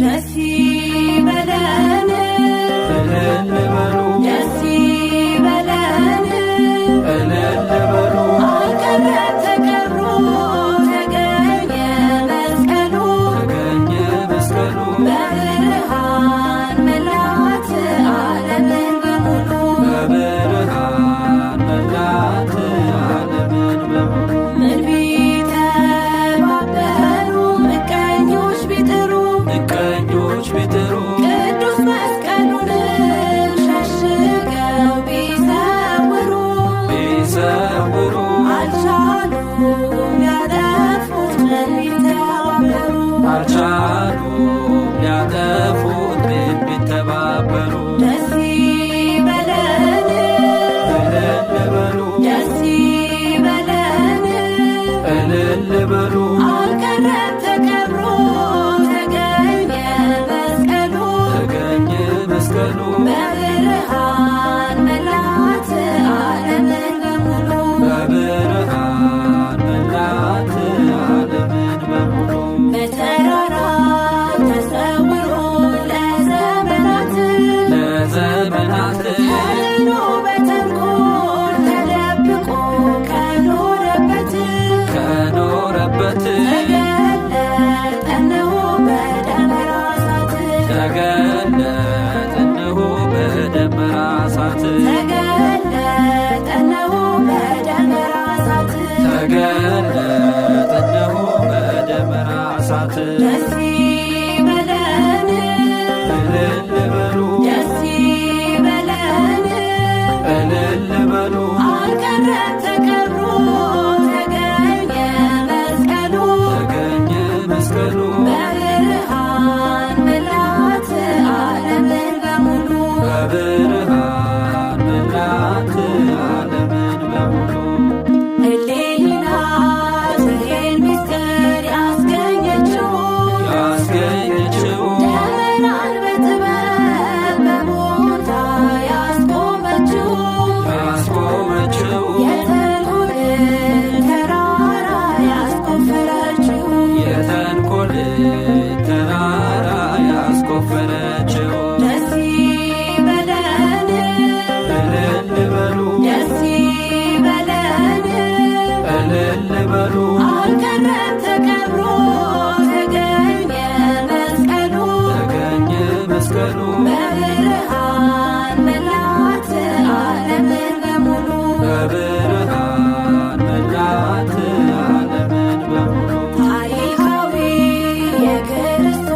ደስ ይበለን እልል በሉ ደስ ይበለን እልል በሉ አልቀረም ተቀብሮ ተገኘ መስቀሉ ተገኘ መስቀሉ በብርሃን መላት ዓለምን በሙሉ በብርሃን መላት ዓለምን በሙሉ ምን ቢተባበሩ ምቀኞች ቢጥሩ ምቀኞች ቢጥሩ ቅዱስ መስቀሉን ሸሽገው ቢሰውሩ ቢሰውሩ አልቻሉም ሊያጠፉት ምን ቢተባበሩ አልቻሉም ሊያጠፉት ምን ቢተባበሩ ደስ ይበለን እልል በሉ ደስ ይበለን እልል በሉ አልቀረም ተቀብሮ ተገኘ መስቀሉ ተገኘ መስቀሉ በብርሃን መላት ዓለምን በሙሉ በብርሃን መላት ዓለምን በሙሉ በተራራ ተሰውሮ ለዘመናት ለዘመናት ተልሎ በተንኮል ተደብቆ ከኖረበት ከኖረበት ተገለጠ እነሆ በደመራ እሳት ተገለጠ እነሆ በደመራ እሳት ተገለጠ እነሆ በደመራ እሳት ተገለጠ እነሆ በደመራ እሳት ደስ